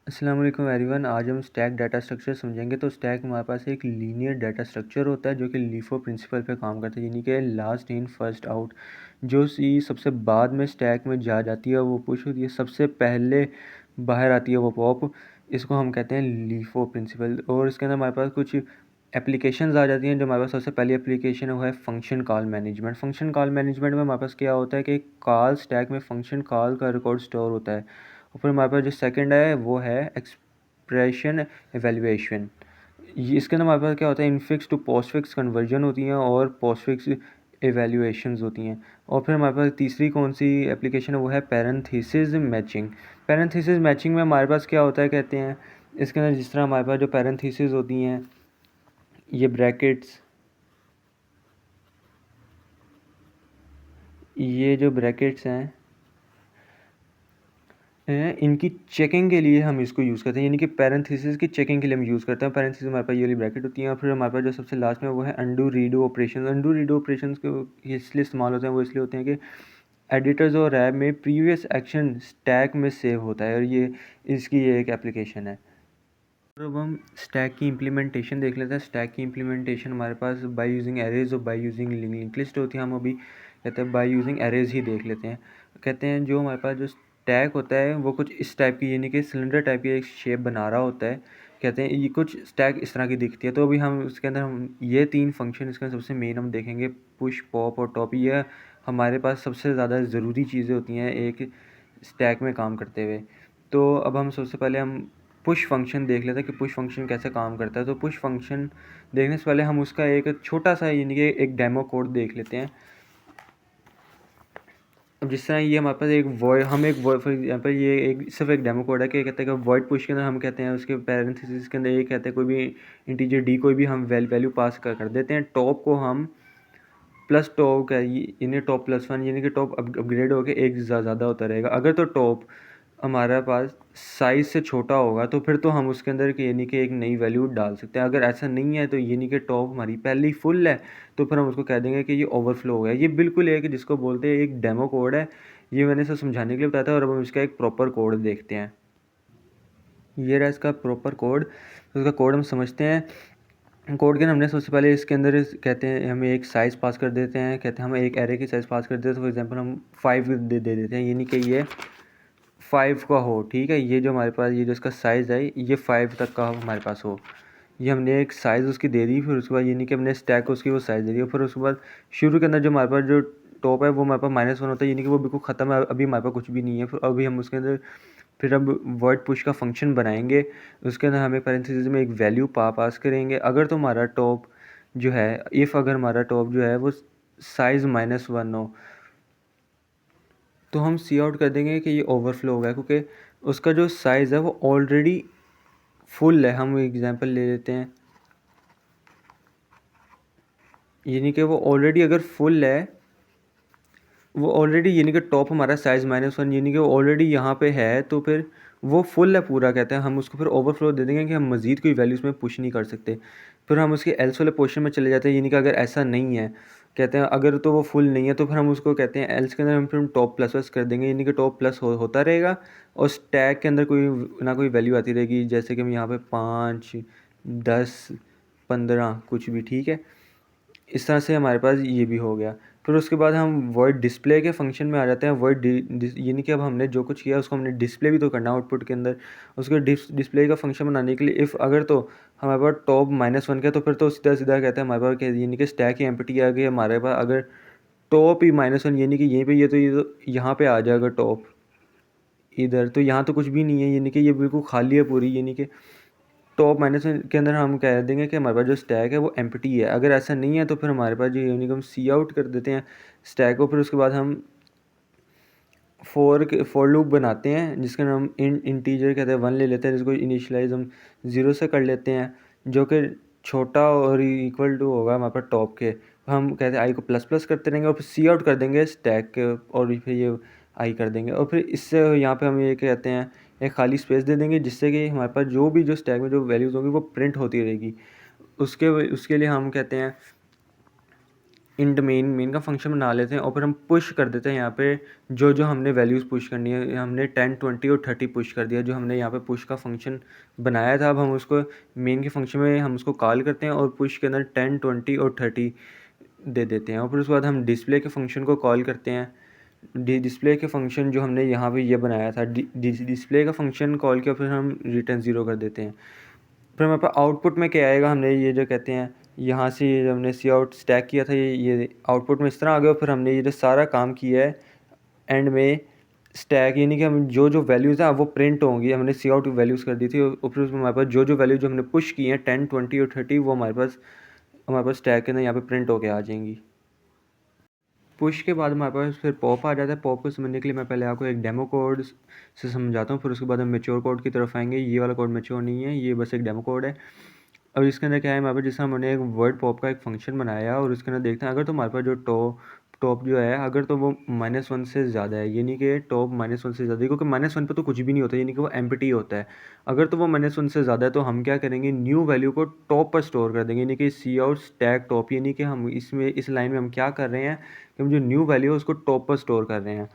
अस्सलाम वालेकुम एवरीवन। आज हम स्टैक डाटा स्ट्रक्चर समझेंगे। तो स्टैक हमारे पास एक लीनियर डाटा स्ट्रक्चर होता है जो कि लीफो प्रिंसिपल पे काम करता है, यानी कि लास्ट इन फर्स्ट आउट। जो सी सबसे बाद में स्टैक में जा जाती है वो पुश होती है, सबसे पहले बाहर आती है वो पॉप। इसको हम कहते हैं लीफो प्रिंसिपल। और इसके अंदर हमारे पास कुछ एप्लीकेशंस आ जाती हैं। जो हमारे पास सबसे पहली एप्लीकेशन है वो है function call management. Function call management में हमारे पास क्या होता है कि कॉल स्टैक में फंक्शन कॉल का रिकॉर्ड स्टोर होता है। और फिर हमारे पास जो सेकंड है वो है एक्सप्रेशन एवेल्युएशन। ये इसके अंदर हमारे पास क्या होता है, इनफिक्स टू पोस्टफिक्स कन्वर्जन होती हैं और पोस्टफिक्स एवेल्युएशंस होती हैं। और फिर हमारे पास तीसरी कौन सी एप्लीकेशन है वो है पैरेंथेसिस मैचिंग। पैरेंथेसिस मैचिंग में हमारे पास क्या होता है, कहते हैं इसके अंदर जिस तरह हमारे पास जो पैरेंथेसिस होती हैं, ये ब्रैकेट्स, ये जो ब्रैकेट्स हैं इनकी चेकिंग के लिए हम इसको यूज़ करते हैं, यानी कि पैरेंथेसिस की चेकिंग के लिए हम यूज़ करते हैं। पैरेंथेसिस हमारे पास ये वाली ब्रैकेट होती है। और फिर हमारे पास जो सबसे लास्ट में वो है undo redo operation. Undo redo operation को इसलिए इस्तेमाल होते हैं, वो इसलिए होते हैं कि एडिटर्स और रैप में प्रीवियस एक्शन स्टैक में सेव होता है, और ये इसकी ये एक एप्लीकेशन है। और अब हम स्टैक की इम्प्लीमेंटेशन देख लेते हैं। स्टैक की इम्प्लीमेंटेशन हमारे पास बाय यूजिंग एरेज और बाय यूजिंग लिंक लिस्ट होती है। हम अभी कहते हैं बाय यूजिंग एरेज ही देख लेते हैं। कहते हैं जो हमारे पास जो स्टैक होता है वो कुछ इस टाइप की, यानी कि सिलेंडर टाइप की एक शेप बना रहा होता है। कहते हैं ये कुछ स्टैक इस तरह की दिखती है। तो अभी हम उसके अंदर हम ये तीन फंक्शन इसके सबसे मेन हम देखेंगे, पुश, पॉप और टॉप। ये हमारे पास सबसे ज़्यादा ज़रूरी चीज़ें होती हैं एक स्टैक में काम करते हुए। तो अब हम सबसे पहले हम पुश फंक्शन देख लेते हैं कि पुश फंक्शन कैसे काम करता है। तो पुश फंक्शन देखने से पहले हम उसका एक छोटा सा, यानी कि एक डेमो कोड देख लेते हैं। अब जिस तरह ये हमारे पास एक वॉइड, हम एक वॉइड फॉर एग्जांपल ये एक सिर्फ एक डेमो कोड है कि कहते हैं कि वॉइड पुश के अंदर हम कहते हैं उसके पैरेंथेसिस के अंदर ये कहते हैं कोई भी इंटीजर डी कोई भी हम वैल्यू पास कर देते हैं। टॉप को हम प्लस टॉप का यानी टॉप प्लस वन, यानी कि टॉप अपग्रेड होकर एक ज़्यादा होता रहेगा। अगर तो टॉप हमारे पास साइज़ से छोटा होगा तो फिर तो हम उसके अंदर कि यानी कि एक नई वैल्यू डाल सकते हैं। अगर ऐसा नहीं है तो यानी कि टॉप हमारी पहले ही फुल है तो फिर हम उसको कह देंगे कि ये ओवरफ्लो हो गया। ये बिल्कुल एक जिसको बोलते हैं एक डेमो कोड है। ये मैंने इसे समझाने के लिए बताया था। और अब हम इसका एक प्रॉपर कोड देखते हैं। ये रहा इसका प्रॉपर कोड। तो उसका कोड हम समझते हैं। कोड के हमने सबसे पहले इसके अंदर कहते हैं हमें एक साइज़ पास कर देते हैं। कहते हैं हम एक एरे की साइज़ पास कर देते हैं। तो फॉर एग्जांपल हम 5 दे देते हैं, यानी कि ये 5 का हो। ठीक है, ये जो हमारे पास ये जो इसका साइज़ है ये 5 तक का हमारे पास हो। ये हमने एक साइज़ उसकी दे दी। फिर उसके बाद यानी कि हमने स्टैक को उसकी वो साइज़ दे दी। फिर उसके बाद शुरू के अंदर जो हमारे पास जो टॉप है वो हमारे पास -1 होता है, यानी कि वो बिल्कुल ख़त्म है। अभी हमारे पास कुछ भी नहीं है। फिर अभी हम उसके अंदर फिर अब वर्ड पुश का फंक्शन बनाएंगे। उसके अंदर हमें पैरेंथेसिस में एक वैल्यू पास करेंगे। अगर तो हमारा टॉप जो है, इफ़ अगर हमारा टॉप जो है वो साइज़ -1 हो तो हम सी आउट कर देंगे कि ये ओवरफ्लो हो गया, क्योंकि उसका जो साइज़ है वो ऑलरेडी फुल है। हम एग्जांपल ले लेते हैं, यानी कि वो ऑलरेडी अगर फुल है, वो ऑलरेडी यानी कि टॉप हमारा साइज़ -1 यानी कि वो ऑलरेडी यहाँ पे है, तो फिर वो फुल है पूरा। कहते हैं हम उसको फिर ओवरफ्लो दे देंगे कि हम मज़ीद कोई वैल्यू उसमें पुश नहीं कर सकते। फिर हम उसके एल्स वाले पोर्शन में चले जाते हैं, यानी कि अगर ऐसा नहीं है, कहते हैं अगर तो वो फुल नहीं है तो फिर हम उसको कहते हैं एल्स के अंदर हम फिर टॉप प्लस प्लस कर देंगे, यानी कि टॉप प्लस होता रहेगा और स्टैक के अंदर कोई ना कोई वैल्यू आती रहेगी। जैसे कि हम यहाँ पे 5, 10, 15 कुछ भी, ठीक है। इस तरह से हमारे पास ये भी हो गया। फिर उसके बाद हम वॉइड डिस्प्ले के फंक्शन में आ जाते हैं। वॉइड यानी कि अब हमने जो कुछ किया उसको हमने डिस्प्ले भी तो करना आउटपुट के अंदर। उसके डिस्प्ले का फंक्शन बनाने के लिए इफ़ अगर तो हमारे पास टॉप -1 का, तो फिर तो सीधा सीधा कहते हैं हमारे पास यानी कि स्टैक ही एम्प्टी आ गई हमारे पास। अगर टॉप ही -1 यानी कि यहीं पे ये तो यहाँ पे आ जाएगा टॉप इधर, तो यहाँ तो कुछ भी नहीं है, यानी कि ये बिल्कुल खाली है पूरी। यानी कि टॉप -1 के अंदर हम कह देंगे कि हमारे पास जो स्टैक है वो एम्प्टी है। अगर ऐसा नहीं है तो फिर हमारे पास जो यानी कि हम सी आउट कर देते हैं स्टैक को। फिर उसके बाद हम फॉर लूप बनाते हैं जिसका नाम इंटीजर कहते हैं 1 ले लेते हैं, जिसको इनिशियलाइज हम 0 से कर लेते हैं, जो कि छोटा और इक्वल टू होगा हमारे पास टॉप के। हम कहते हैं आई को प्लस प्लस करते रहेंगे और फिर सी आउट कर देंगे स्टैक के, और फिर ये आई कर देंगे। और फिर इससे यहाँ पे हम ये कहते हैं एक खाली स्पेस दे देंगे, जिससे कि हमारे पास जो भी जो स्टैक में जो वैल्यूज़ होंगी वो प्रिंट होती रहेगी। उसके उसके लिए हम कहते हैं इंट मेन का फंक्शन बना लेते हैं और फिर हम पुश कर देते हैं यहाँ पे जो जो हमने वैल्यूज़ पुश करनी है। हमने 10, 20 और 30 पुश कर दिया जो हमने यहाँ पे पुश का फंक्शन बनाया था। अब हम उसको मेन के फंक्शन में हम उसको कॉल करते हैं और पुश के अंदर 10, 20 और 30 दे देते हैं। और फिर उसके बाद हम डिस्प्ले के फंक्शन को कॉल करते हैं। डिस्प्ले के फंक्शन जो हमने यहाँ पे ये बनाया था, डिस्प्ले का फंक्शन कॉल किया, फिर हम रिटर्न 0 कर देते हैं। फिर हमारे पास आउटपुट में क्या आएगा, हमने ये जो कहते हैं यहाँ से ये हमने सी आउट स्टैक किया था, ये आउटपुट में इस तरह आ गया। फिर हमने ये जो सारा काम किया है एंड में स्टैक, यानी कि हम जो जो वैल्यूज़ हैं वो प्रिंट होंगी। हमने सी आउट वैल्यूज़ कर दी थी और फिर उसमें हमारे पास जो जो वैल्यू जो हमने पुश की हैं 10, 20 और 30 वो हमारे पास स्टैक के अंदर यहाँ पे प्रिंट होके आ जाएंगी। पुश के बाद हमारे पास फिर पॉप आ जाता है। पॉप को समझने के लिए मैं पहले आपको एक डेमो कोड से समझाता हूँ, फिर उसके बाद हम मेच्योर कोड की तरफ आएंगे। ये वाला कोड मेच्योर नहीं है, ये बस एक डेमो कोड है। और इसके अंदर क्या है, हमारे पास जैसे हमने एक वर्ड पॉप का एक फंक्शन बनाया और उसके अंदर देखते हैं अगर तो हमारे पास जो टॉप जो है अगर तो वो -1 से ज़्यादा है, यानी कि टॉप -1 से ज़्यादा है, क्योंकि -1 पे तो कुछ भी नहीं होता, यानी कि वो एम्प्टी होता है। अगर तो वो -1 से ज़्यादा है तो हम क्या करेंगे, न्यू वैल्यू को टॉप पर स्टोर कर देंगे, यानी कि सी आउट स्टैक टॉप। यानी कि हम इसमें इस लाइन में हम क्या कर रहे हैं कि हम जो न्यू वैल्यू है उसको टॉप पर स्टोर कर रहे हैं।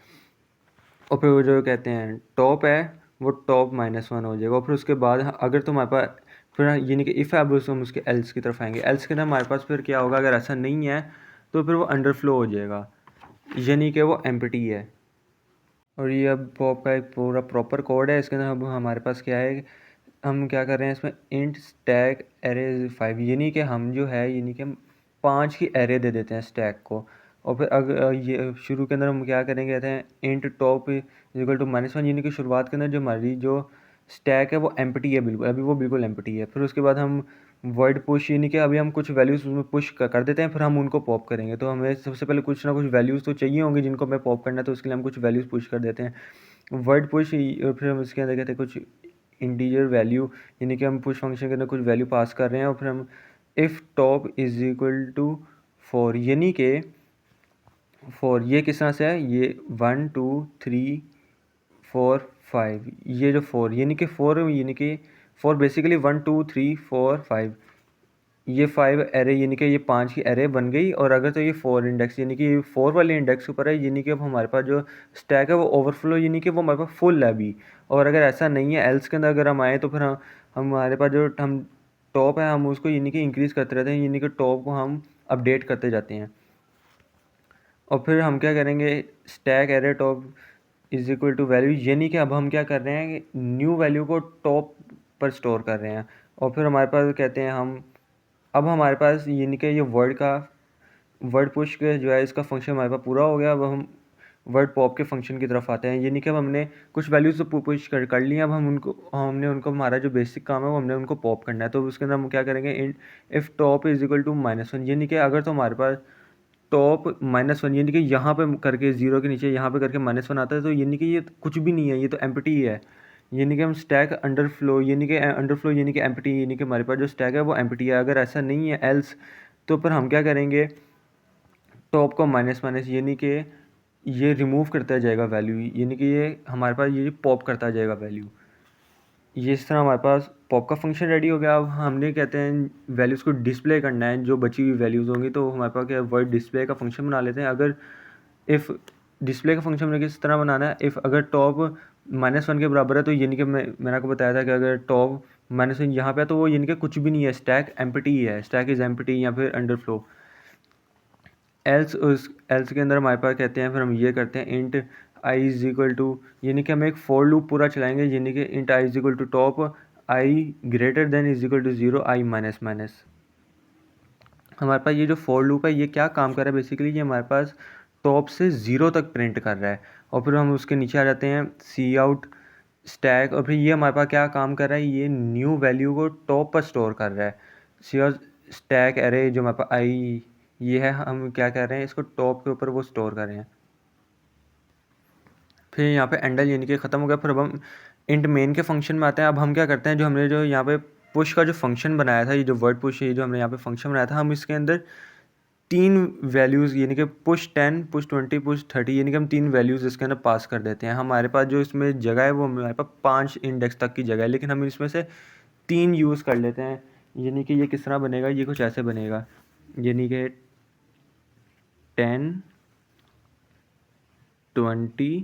और फिर वो जो कहते हैं टॉप है वो टॉप -1 हो जाएगा। और फिर उसके बाद अगर तो हमारे पास फिर यानी कि इफ़ अब हम उसके एल्स की तरफ आएंगे। एल्स के अंदर हमारे पास फिर क्या होगा, अगर ऐसा नहीं है तो फिर वो अंडरफ्लो हो जाएगा, यानी कि वो एम्प्टी है। और ये अब पॉप का एक पूरा प्रॉपर कोड है। इसके अंदर अब हमारे पास क्या है, हम क्या कर रहे हैं इसमें इंट स्टैक एरे 5, यानी कि हम जो है यानी कि हम 5 की एरे दे देते हैं स्टैक को। और फिर अगर ये शुरू के अंदर हम क्या करेंगे, कहते हैं इंट टॉप इक्वल टू -1, यानी कि शुरुआत के अंदर जो हमारी जो स्टैक है वो एम्प्टी है, बिल्कुल अभी वो बिल्कुल एम्प्टी है। फिर उसके बाद हम वर्ड पुश, यानी कि अभी हम कुछ वैल्यूज़ उसमें पुश कर देते हैं, फिर हम उनको पॉप करेंगे। तो हमें सबसे पहले कुछ ना कुछ वैल्यूज़ तो चाहिए होंगी जिनको हमें पॉप करना है, तो उसके लिए हम कुछ वैल्यूज़ पुश कर देते हैं वर्ड पुश। फिर हम इसके अंदर कहते हैं कुछ इंटीजर वैल्यू, यानी कि हम पुश फंक्शन के अंदर कुछ वैल्यू पास कर रहे हैं। और फिर हम if top is equal to 4, यानी कि 4 ये किस तरह से है, ये 1 2 3 4 5, ये जो 4 यानी कि 4 यानी कि 4 बेसिकली 1 2 3 4 5, ये 5 एरे यानी कि ये 5 की एरे बन गई। और अगर तो ये 4 इंडेक्स यानी कि 4 वाले इंडेक्स के ऊपर है, यानी कि अब हमारे पास जो स्टैक है वो ओवरफ्लो, यानी कि वो हमारे पास फुल है अभी। और अगर ऐसा नहीं है एल्स के अंदर अगर हम आए तो फिर हमारे पास जो हम टॉप है हम उसको यानी कि इंक्रीज़ करते रहते हैं, यानी कि टॉप को हम अपडेट करते जाते हैं। और फिर हम क्या करेंगे, stack array top is equal to value, यानी कि अब हम क्या कर रहे हैं, न्यू वैल्यू को टॉप पर स्टोर कर रहे हैं। और फिर हमारे पास कहते हैं हम अब हमारे पास यानी कि ये वर्ड पुश के जो है इसका फंक्शन हमारे पास पूरा हो गया। अब हम वर्ड पॉप के फंक्शन की तरफ आते हैं, यानी कि अब हमने कुछ वैल्यूज़ तो पुश कर ली हैं। अब हमने उनको हमारा जो बेसिक काम है वो हमने उनको पॉप करना है। तो उसके अंदर हम क्या करेंगे, if top is equal to -1, यानी कि अगर तो हमारे पास टॉप -1 यानी कि यहाँ पे करके 0 के नीचे यहाँ पे करके -1 आता है, तो यानी कि ये कुछ भी नहीं है, ये तो एम्प्टी है। यानी कि हम स्टैक अंडरफ्लो यानी कि एम्प्टी, यानी कि हमारे पास जो स्टैक है वो एम्प्टी है। अगर ऐसा नहीं है एल्स तो फिर हम क्या करेंगे, टॉप को माइनस यानी कि ये रिमूव करता जाएगा वैल्यू, यानी कि ये हमारे पास ये पॉप करता जाएगा वैल्यू। ये इस तरह हमारे पास पॉप का फंक्शन रेडी हो गया। अब हमने कहते हैं वैल्यूज़ को डिस्प्ले करना है, जो बची हुई वैल्यूज़ होंगी, तो हमारे पास क्या वर्ड डिस्प्ले का फंक्शन बना लेते हैं। अगर इफ़ डिस्प्ले का फंक्शन हमें किस तरह बनाना है, इफ़ अगर टॉप -1 के बराबर है तो यानी कि मैंने आपको बताया था कि अगर टॉप -1 यहाँ पे है तो वो यानी कि कुछ भी नहीं है, स्टैक एम्प्टी है, स्टैक इज़ एम्प्टी या फिर अंडरफ्लो। एल्स के अंदर हमारे पास कहते हैं, फिर हम ये करते हैं int I is equal to, यानी कि हम एक फॉर लूप पूरा चलाएंगे, यानी कि int I is equal to top I greater than is equal to 0 I minus. हमारे पास ये जो फॉर लूप है ये क्या काम कर रहा है, बेसिकली ये हमारे पास टॉप से 0 तक प्रिंट कर रहा है। और फिर हम उसके नीचे आ जाते हैं सी आउट स्टैक, और फिर ये हमारे पास क्या काम कर रहा है, ये न्यू वैल्यू को टॉप पर स्टोर कर रहा है। सी आउट स्टैक एरे जो हमारे पास आई ये है, हम क्या कर रहे हैं, इसको टॉप के ऊपर वो स्टोर कर रहे हैं। फिर यहाँ पे एंडल यानी कि ख़त्म हो गया। फिर अब हम इंट मेन के फंक्शन में आते हैं। अब हम क्या करते हैं, जो हमने जो यहाँ पे पुश का जो फंक्शन बनाया था, ये जो वर्ड पुश है जो हमने यहाँ पे फंक्शन बनाया था, हम इसके अंदर 3 वैल्यूज़ यानी कि पुश 10 पुश 20 पुश 30, यानी कि हम 3 वैल्यूज़ इसके अंदर पास कर देते हैं। हमारे पास जो इसमें जगह है वो हमारे पास 5 इंडेक्स तक की जगह है, लेकिन हम इसमें से 3 यूज़ कर लेते हैं। यानी कि ये किस तरह बनेगा, ये कुछ ऐसे बनेगा, यानी कि 10, 20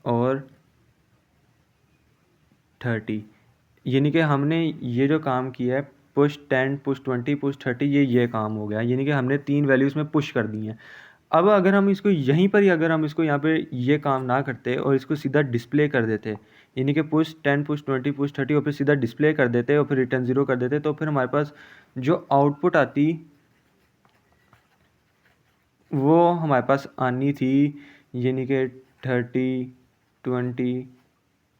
और 30, यानी कि हमने ये जो काम किया है पुश 10, पुश 20, पुश 30, ये काम हो गया, यानी कि हमने 3 वैल्यूज़ में पुश कर दी हैं। अब अगर हम इसको यहीं पर ही अगर हम इसको यहाँ पे ये काम ना करते और इसको सीधा डिस्प्ले कर देते, यानी कि पुश 10, पुश 20, पुश 30 और फिर सीधा डिस्प्ले कर देते और फिर रिटर्न 0 कर देते, तो फिर हमारे पास जो आउटपुट आती वो हमारे पास आनी थी, यानी कि 30, 20,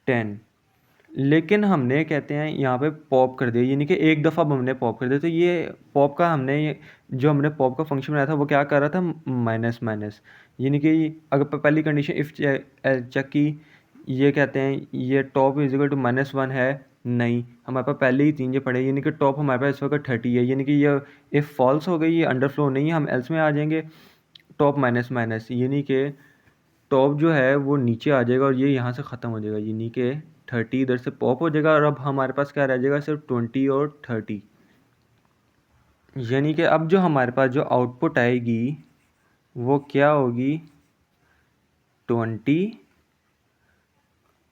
10। लेकिन हमने कहते हैं यहाँ पे पॉप कर दिया, यानी कि एक दफ़ा हमने पॉप कर दिया, तो ये पॉप का जो हमने पॉप का फंक्शन बनाया था वो क्या कर रहा था, माइनस माइनस, यानी कि अगर पहली कंडीशन इफ़ चेक की, ये कहते हैं ये टॉप इज इक्वल टू -1 है, नहीं, हमारे पास पहले ही 3 ये पड़े, यानी कि टॉप हमारे पास इस वक्त 30 है, यानी कि ये इफ़ फॉल्स हो गई, ये अंडरफ्लो नहीं है, हम एल्स में आ जाएंगे, टॉप माइनस माइनस, यानी कि टॉप जो है वो नीचे आ जाएगा और ये यहाँ से ख़त्म हो जाएगा, यानी कि 30 इधर से पॉप हो जाएगा और अब हमारे पास क्या रह जाएगा, सिर्फ 20 और 30, यानी कि अब जो हमारे पास जो आउटपुट आएगी वो क्या होगी, 20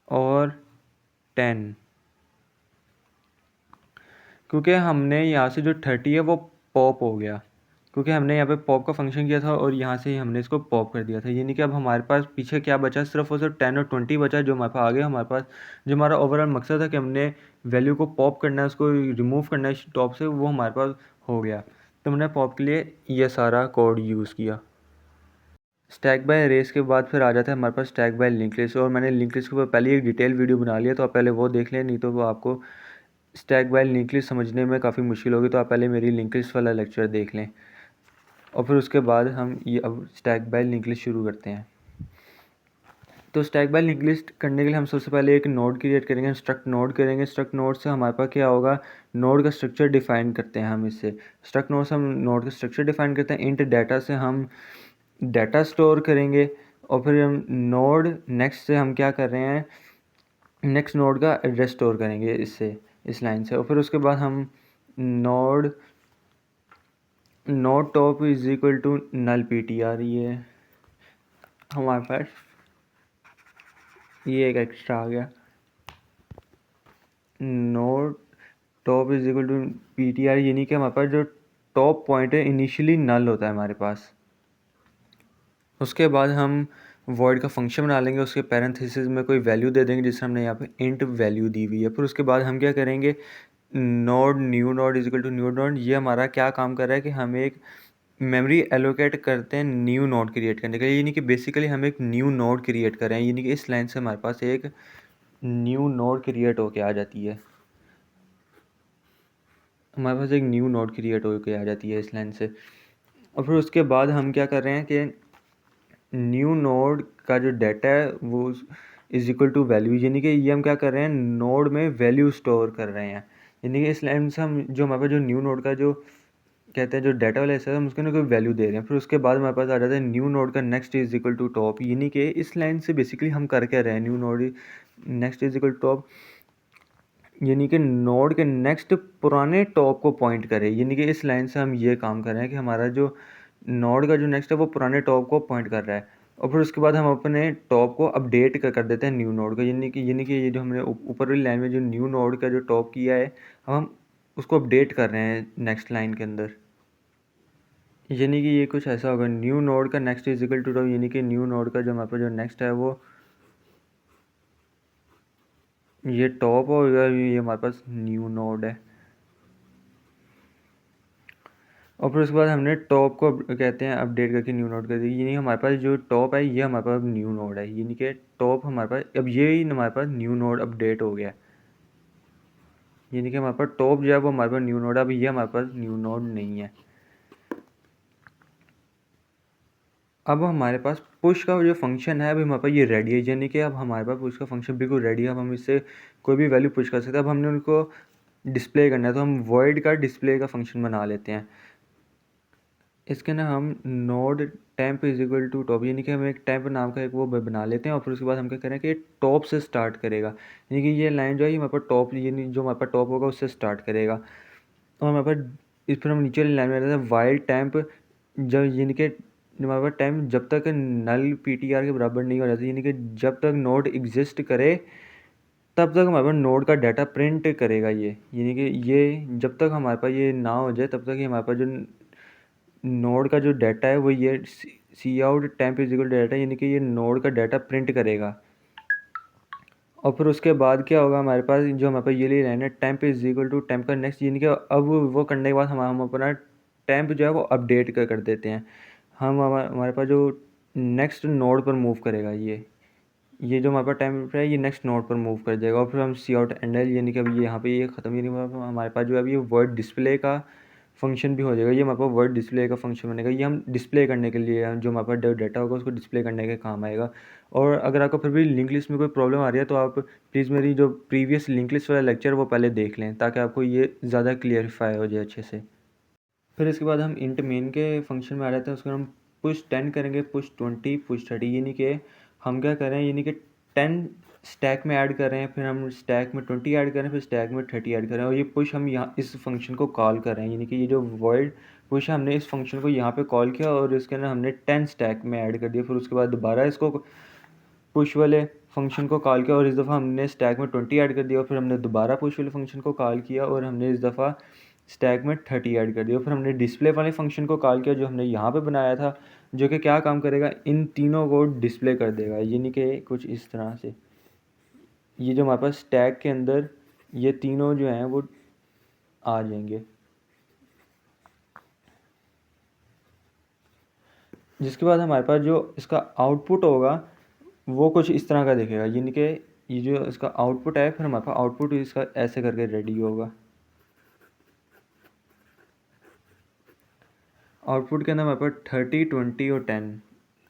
और 10, क्योंकि हमने यहाँ से जो 30 है वो पॉप हो गया, क्योंकि हमने यहाँ पे पॉप का फंक्शन किया था और यहाँ से ही हमने इसको पॉप कर दिया था, यानी कि अब हमारे पास पीछे क्या बचा, सिर्फ और सिर्फ 10 और 20 बचा, जो हमारे पास आ गया। हमारे पास जो हमारा ओवरऑल मकसद था कि हमने वैल्यू को पॉप करना है, उसको रिमूव करना है टॉप से, वो हमारे पास हो गया, तो हमने पॉप के लिए ये सारा कोड यूज़ किया। स्टैक बाय रेस के बाद फिर आ जाता है हमारे पास स्टैक बाय लिंक लिस्ट, और मैंने लिंक लिस्ट के ऊपर पहले एक डिटेल वीडियो बना लिया, तो आप पहले वो देख लें, नहीं तो वो आपको स्टैक बाय लिंक लिस्ट समझने में काफ़ी मुश्किल होगी, तो आप पहले मेरी लिंक लिस्ट वाला लेक्चर देख लें, और फिर उसके बाद हम ये अब स्टैक बाय लिंक लिस्ट शुरू करते हैं। तो स्टैक बाय लिंक लिस्ट करने के लिए हम सबसे पहले एक नोड क्रिएट करेंगे, स्ट्रक्ट नोड करेंगे। स्ट्रक्ट नोड से हमारे पास क्या होगा, नोड का स्ट्रक्चर डिफाइन करते हैं हम इससे। स्ट्रक्ट नोड से हम नोड का स्ट्रक्चर डिफाइन करते हैं। इंट डाटा से हम डाटा स्टोर करेंगे, और फिर हम नोड नेक्स्ट से हम क्या कर रहे हैं, नेक्स्ट नोड का एड्रेस स्टोर करेंगे इससे, इस लाइन से, और फिर उसके बाद हम node top is equal to null ptr, ये हमारे पास ये एक एक्स्ट्रा आ गया, node top is equal to ptr, यानी कि हमारे पास जो टॉप पॉइंट है इनिशियली नल होता है हमारे पास। उसके बाद हम वॉइड का फंक्शन बना लेंगे, उसके पैरेंथेसिस में कोई वैल्यू दे देंगे, जिससे हमने यहाँ पे इंट वैल्यू दी हुई है। फिर उसके बाद हम क्या करेंगे, node new node is equal to new node, ये हमारा क्या काम कर रहा है कि हम एक मेमोरी एलोकेट करते हैं न्यू नोड क्रिएट करने के लिए, यानी कि बेसिकली हम एक न्यू नोड क्रिएट कर रहे हैं, यानी कि इस लाइन से हमारे पास एक न्यू नोड क्रिएट होके आ जाती है, हमारे पास एक न्यू नोड क्रिएट होके आ जाती है इस लाइन से। और फिर उसके बाद हम क्या कर रहे हैं कि न्यू नोड का जो डाटा है वो इज इक्वल टू वैल्यू, यानी कि ये हम क्या कर रहे हैं, नोड में वैल्यू स्टोर कर रहे हैं, यानी कि इस लाइन से हम जो हमारे पास जो न्यू नोड का जो कहते हैं जो डाटा वाला हिस्सा है, हम उसके ना कोई वैल्यू दे रहे हैं। फिर उसके बाद हमारे पास आ जाता है न्यू नोड का next is equal to top, यानी कि इस लाइन से बेसिकली हम कर क्या रहे हैं, new node next is equal to top, यानी कि नोड के नेक्स्ट पुराने टॉप को पॉइंट करे, यानी कि इस लाइन से हम ये काम कर रहे हैं कि हमारा जो नोड का जो नेक्स्ट है वो पुराने टॉप को पॉइंट कर रहा है। और फिर उसके बाद हम अपने टॉप को अपडेट कर देते हैं न्यू नोड का, यानी कि ये जो हमने ऊपर वाली लाइन में जो न्यू नोड का जो टॉप किया है, हम उसको अपडेट कर रहे हैं नेक्स्ट लाइन के अंदर, यानी कि ये कुछ ऐसा होगा, न्यू नोड का next is equal to top, यानी कि न्यू नोड का जो हमारे पास जो नेक्स्ट है वो ये टॉप होगा, ये हमारे पास न्यू नोड है। और फिर उसके बाद हमने टॉप को कहते हैं अपडेट करके न्यू नोड कर दी, यानी हमारे पास जो टॉप है ये हमारे पास न्यू नोड है, यानी कि टॉप हमारे पास अब ये ही हमारे पास न्यू नोड अपडेट हो गया, यानी कि हमारे पास टॉप जो है वो हमारे पास न्यू नोड है, अब ये हमारे पास न्यू नोड नहीं है। अब हमारे पास पुश का जो फंक्शन है अभी हमारे पास ये रेडी है, यानी कि अब हमारे पास पुश का फंक्शन बिल्कुल रेडी है, अब हम इससे कोई भी वैल्यू पुश कर सकते हैं। अब हमने उनको डिस्प्ले करना है, तो हम वॉइड का डिस्प्ले का फंक्शन बना लेते हैं। इसके ना हम node temp is equal to top, यानी कि हम एक टेम्प नाम का एक वो बना लेते हैं, और फिर उसके बाद हम क्या करें कि टॉप से स्टार्ट करेगा, यानी कि ये लाइन जो है हमारे पास टॉप, यानी जो हमारे पास टॉप होगा उससे स्टार्ट करेगा। और हमारे पास इस पर हम नीचे वाली लाइन में रहते हैं वाइल टेम्प जब यानी कि हमारे पास टाइम जब तक नल पीटीआर के बराबर नहीं हो जाता, यानी कि जब तक नोड एग्जिस्ट करे तब तक हमारे पास नोड का डाटा प्रिंट करेगा ये, यानी कि ये जब तक हमारे पास ये ना हो जाए तब तक ये हमारे पास जो नोड का जो डाटा है वो ये cout temp is equal data, यानी कि ये नोड का डाटा प्रिंट करेगा। और फिर उसके बाद क्या होगा हमारे पास, जो हमारे पास ये ले लाइन है temp is equal to temp का नेक्स्ट, यानी कि अब वो करने के बाद हम अपना टेम्प जो है वो अपडेट कर देते हैं। हमारे पास जो नेक्स्ट नोड पर मूव करेगा ये जो हमारे पास टेम्प है ये नेक्स्ट नोड पर मूव कर जाएगा। और फिर हम सी आउट एंडल, यानी कि अभी यहाँ पे ये ख़त्म, यानी हमारे पास जो है अभी ये वर्ड डिस्प्ले का फंक्शन भी हो जाएगा। ये हमारे पास वर्ड डिस्प्ले का फंक्शन बनेगा, ये हम डिस्प्ले करने के लिए जो हमारे पास डाटा होगा उसको डिस्प्ले करने के काम आएगा। और अगर आपको फिर भी लिंक लिस्ट में कोई प्रॉब्लम आ रही है तो आप प्लीज़ मेरी जो प्रीवियस लिंक लिस्ट वाला लेक्चर वो पहले देख लें ताकि आपको ये ज़्यादा क्लियरिफाई हो जाए अच्छे से। फिर इसके बाद हम इंट मेन के फंक्शन में आ जाते हैं, उसको हम पुश 10 करेंगे, पुश 20, पुश 30, यानी कि हम क्या करें, यानी कि 10 स्टैक में ऐड कर रहे हैं, फिर हम स्टैक में 20 ऐड करें, फिर स्टैक में 30 ऐड करें, और ये पुश हम यहाँ इस फंक्शन को कॉल कर रहे हैं, यानी कि ये जो वॉइड पुश है हमने इस फंक्शन को यहाँ पे कॉल किया और इसके अंदर हमने 10 स्टैक में ऐड कर दिया। फिर उसके बाद दोबारा इसको पुश वाले फंक्शन को कॉल किया और इस दफ़ा हमने स्टैक में 20 ऐड कर दिया, और फिर हमने दोबारा पुश वाले फंक्शन को कॉल किया और हमने इस दफ़ा स्टैक में 30 ऐड कर दिया। फिर हमने डिस्प्ले वाले फंक्शन को कॉल किया जो हमने यहाँ पे बनाया था, जो कि क्या काम करेगा, इन तीनों को डिस्प्ले कर देगा, यानी कि कुछ इस तरह से ये जो हमारे पास स्टैक के अंदर ये तीनों जो हैं वो आ जाएंगे। जिसके बाद हमारे पास जो इसका आउटपुट होगा वो कुछ इस तरह का दिखेगा, यानी कि ये जो इसका आउटपुट है फिर हमारे पास आउटपुट इसका ऐसे करके रेडी होगा। आउटपुट के अंदर हमारे पास 30, 20 और 10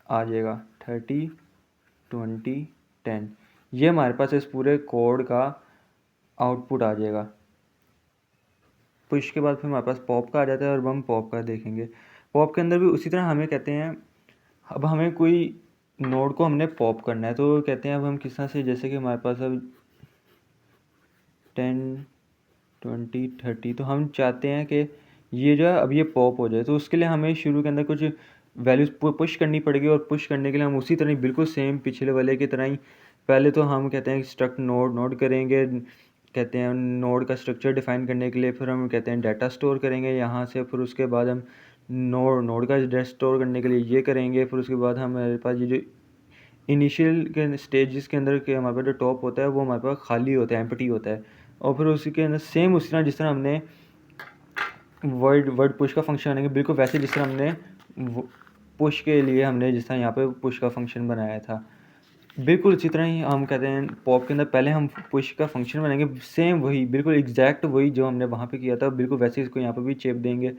आ जाएगा। 30, 20, 10 ये हमारे पास इस पूरे कोड का आउटपुट आ जाएगा। पुश के बाद फिर हमारे पास पॉप का आ जाता है और अब हम पॉप का देखेंगे। पॉप के अंदर भी उसी तरह हमें कहते हैं, अब हमें कोई नोड को हमने पॉप करना है तो कहते हैं अब हम किस तरह से, जैसे कि हमारे पास अब 10, 20, 30 तो हम चाहते हैं कि ये जो है अब ये पॉप हो जाए, तो उसके लिए हमें शुरू के अंदर कुछ वैल्यूज़ पुश करनी पड़ेगी। और पुश करने के लिए हम उसी तरह ही बिल्कुल सेम पिछले वाले की तरह ही पहले तो हम कहते हैं स्ट्रक्ट नोड करेंगे, कहते हैं नोड का स्ट्रक्चर डिफाइन करने के लिए, फिर हम कहते हैं डाटा स्टोर करेंगे यहाँ से, फिर उसके बाद हम नोड का डाटा स्टोर करने के लिए ये करेंगे, फिर उसके बाद हमारे पास ये जो इनिशियल के स्टेजेस के अंदर के हमारे पास जो टॉप होता है वो हमारे पास खाली होता है, एम्प्टी होता है। और फिर उसी के अंदर सेम उसी तरह जिस तरह हमने वर्ड पुश का फंक्शन बनाएंगे बिल्कुल वैसे जिस तरह हमने पुश के लिए हमने जिस तरह यहाँ पे पुश का फंक्शन बनाया था बिल्कुल इसी तरह ही हम कहते हैं पॉप के अंदर पहले हम पुश का फंक्शन बनाएंगे, सेम वही बिल्कुल एग्जैक्ट वही जो हमने वहाँ पे किया था बिल्कुल वैसे इसको यहाँ पे भी चेप देंगे।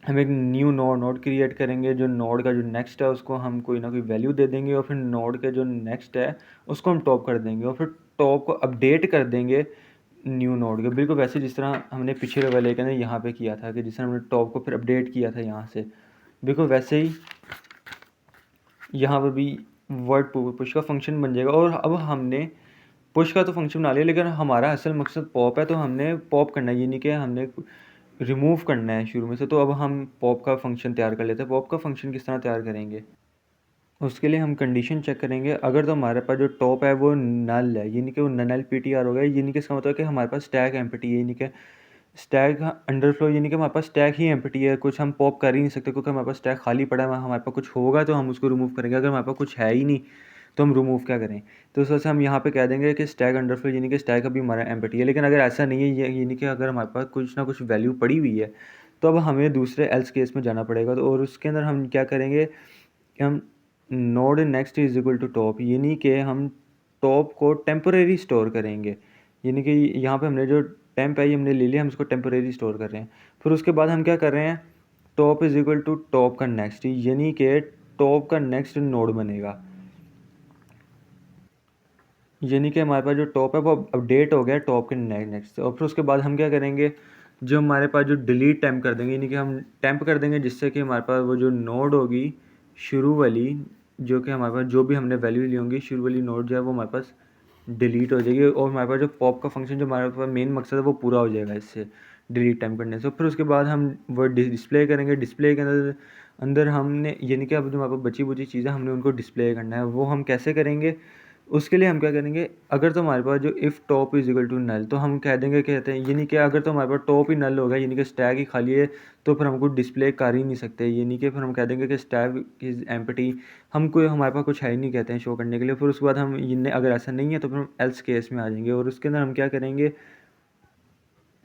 हम एक न्यू नोड क्रिएट करेंगे, जो नोड का जो नेक्स्ट है उसको हम कोई ना कोई वैल्यू दे देंगे और फिर नोड के जो नेक्स्ट है उसको हम टॉप कर देंगे और फिर टॉप को अपडेट कर देंगे न्यू नोड के, बिल्कुल वैसे जिस तरह हमने पिछले वाले के अंदर यहाँ पे किया था कि जिस तरह हमने टॉप को फिर अपडेट किया था यहाँ से, बिल्कुल वैसे ही यहाँ पर भी वर्ड पुश का फंक्शन बन जाएगा। और अब हमने पुश का तो फंक्शन बना लिया लेकिन हमारा असल मकसद पॉप है, तो हमने पॉप करना है, ये नहीं कि हमने रिमूव करना है शुरू में से। तो अब हम पॉप का फंक्शन तैयार कर लेते हैं। पॉप का फंक्शन किस तरह तैयार करेंगे, उसके लिए हम कंडीशन चेक करेंगे। अगर तो हमारे पास जो टॉप है वो नल है, यानी कि वो नल पीटीआर हो गया, यानी कि इसका मतलब है कि हमारे पास स्टैक एम्प्टी है, यानी कि स्टैक अंडरफ्लो, यानी कि हमारे पास स्टैक ही एम्प्टी है, कुछ हम पॉप कर ही नहीं सकते क्योंकि हमारे पास स्टैक खाली पड़ा है। हमारे पास कुछ होगा तो हम उसको रिमूव करेंगे, अगर हमारे पास कुछ है ही नहीं तो हम रिमूव क्या करें। तो उस वजह से हम यहाँ पे कह देंगे कि स्टैक अंडरफ्लो, यानी कि स्टैक अभी हमारा एम्प्टी है। लेकिन अगर ऐसा नहीं है, यानी कि अगर हमारे पास कुछ ना कुछ वैल्यू पड़ी हुई है तो अब हमें दूसरे एल्स केस में जाना पड़ेगा। तो और उसके अंदर हम क्या करेंगे कि हम node next is equal to top, यानी कि हम टॉप को टेम्परेरी स्टोर करेंगे, यानी कि यहाँ पे हमने जो टेम्प है ये हमने ले लिया, हम इसको टेम्परेरी स्टोर कर रहे हैं। फिर उसके बाद हम क्या कर रहे हैं, top is equal to top का नेक्स्ट, यानी कि टॉप का नेक्स्ट नोड बनेगा, यानी कि हमारे पास जो टॉप है वो अपडेट हो गया टॉप के नेक्स्ट। और फिर उसके बाद हम क्या करेंगे, जो हमारे पास जो डिलीट टेम्प कर देंगे, यानी कि हम टेम्प कर देंगे जिससे कि हमारे पास वो जो नोड होगी शुरू वाली, जो कि हमारे पास जो भी हमने वैल्यू ली होंगी शुरू वाली नोड जो है वो हमारे पास डिलीट हो जाएगी और हमारे पास जो पॉप का फंक्शन जो हमारे पास मेन मकसद है वो पूरा हो जाएगा इससे। डिलीट टाइम करने से। फिर उसके बाद हम वो डिस्प्ले करेंगे। डिस्प्ले के अंदर अंदर हमने यानी कि अब जो हमारे पास बची बुची चीज़ें हमने उनको डिस्प्ले करना है। वो हम कैसे करेंगे, उसके लिए हम क्या करेंगे, अगर तो हमारे पास जो if top is equal to null, तो हम कह देंगे, कहते हैं यानी कि अगर तो हमारे पास टॉप ही नल होगा यानी कि स्टैक ही खाली है, तो फिर हमको डिस्प्ले कर ही नहीं सकते। यानी कि फिर हम कह देंगे कि स्टैक इज़ एम्प्टी, हमको हमारे पास कुछ है ही नहीं कहते हैं शो करने के लिए। फिर उसके बाद हम ये अगर ऐसा नहीं है तो फिर हम एल्स केस में आ जाएंगे और उसके अंदर हम क्या करेंगे,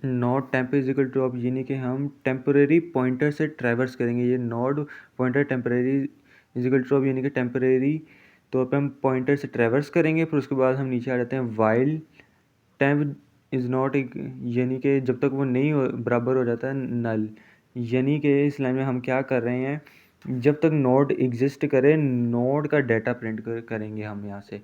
node temp is equal to off, यानी कि हम टेम्परेरी पॉइंटर से ट्रैवर्स करेंगे। ये node pointer temporary is equal to off यानी कि टेम्परेरी तौर पे हम पॉइंटर से ट्रैवर्स करेंगे। फिर उसके बाद हम नीचे आ जाते हैं वाइल टेम्प इज़ नॉट, यानी कि जब तक वो नहीं बराबर हो जाता है नल, यानी कि इस लाइन में हम क्या कर रहे हैं, जब तक नोड एग्जिस्ट करे नोड का डाटा प्रिंट करेंगे हम यहाँ से।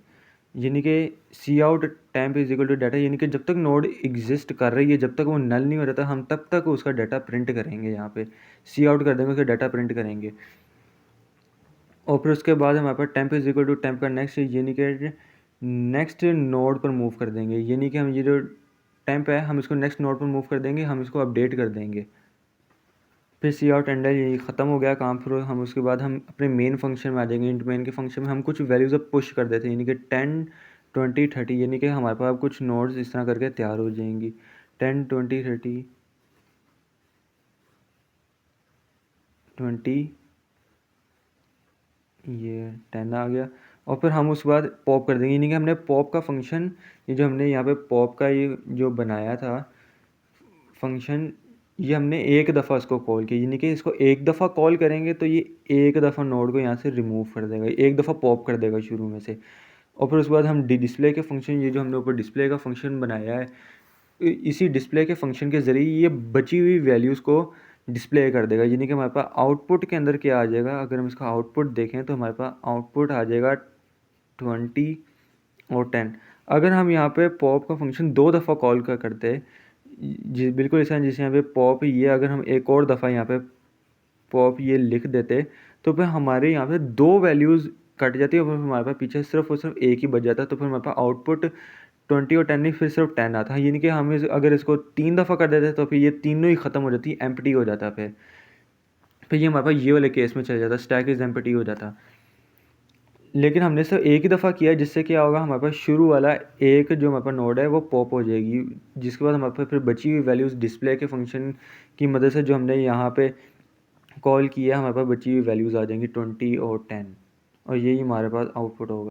यानी कि cout time is equal to data, यानी कि जब तक नोड एग्जिस्ट कर रही है, जब तक वो नल नहीं हो जाता, हम तब तक उसका डाटा प्रिंट करेंगे। यहाँ पे सी आउट कर देंगे, उसका डाटा प्रिंट करेंगे। और फिर उसके बाद हमारे पास temp is equal to temp का नेक्स्ट, यानी कि नेक्स्ट नोड पर मूव कर देंगे। यानी कि हम ये जो टेम्प है हम इसको नेक्स्ट नोड पर मूव कर देंगे, हम इसको अपडेट कर देंगे। फिर सी आउट एंडर, ये ख़त्म हो गया काम। फिर हम उसके बाद हम अपने मेन फंक्शन में आ जाएंगे। इंट मेन के फंक्शन में हम कुछ वैल्यूज़ अब पुश कर देते हैं, यानी कि 10 20 30, यानी कि हमारे पास कुछ नोड्स इस तरह करके तैयार हो जाएंगी। 10 20 30 20, ये 10 आ गया। और फिर हम उसके बाद पॉप कर देंगे, यानी कि हमने पॉप का फंक्शन, ये जो हमने यहाँ पे पॉप का ये जो बनाया था फंक्शन, ये हमने एक दफ़ा इसको कॉल किया, यानी कि इसको एक दफ़ा कॉल करेंगे तो ये एक दफ़ा नोड को यहाँ से रिमूव कर देगा, एक दफ़ा पॉप कर देगा शुरू में से। और फिर उसके बाद हम डिस्प्ले के फंक्शन, ये जो हमने ऊपर डिस्प्ले का फंक्शन बनाया है, इसी डिस्प्ले के फंक्शन के ज़रिए ये बची हुई वैल्यूज़ को डिस्प्ले कर देगा। यानी कि हमारे पास आउटपुट के अंदर क्या आ जाएगा, अगर हम इसका आउटपुट देखें तो हमारे पास आउटपुट आ जाएगा 20 और 10। अगर हम यहाँ पे पॉप का फंक्शन दो दफ़ा कॉल करते, जी बिल्कुल ऐसा जैसे यहाँ पे पॉप, ये अगर हम एक और दफ़ा यहाँ पे पॉप ये लिख देते तो फिर हमारे यहाँ पे दो वैल्यूज़ कट जाती है और फिर हमारे पास पीछे सिर्फ और सिर्फ एक ही बच जाता। तो फिर हमारे पास आउटपुट 20 और 10 नहीं, फिर सिर्फ 10 आता है। यानी कि हम अगर इसको 3 दफ़ा कर देते तो फिर ये तीनों ही ख़त्म हो जाती, एम्प्टी हो जाता। फिर ये हमारे पास ये वाले केस में चल जाता, स्टैक इज़ एम्प्टी हो जाता। लेकिन हमने सिर्फ एक ही दफ़ा किया, जिससे क्या होगा, हमारे पास शुरू वाला एक जो हमारे पास नोड है वो पॉप हो जाएगी, जिसके बाद हमारे पास फिर बची हुई वैल्यूज़ डिस्प्ले के फंक्शन की मदद से जो हमने यहाँ पे कॉल किया, हमारे पास बची हुई वैल्यूज़ आ जाएंगी 20 और 10, और यही हमारे पास आउटपुट होगा।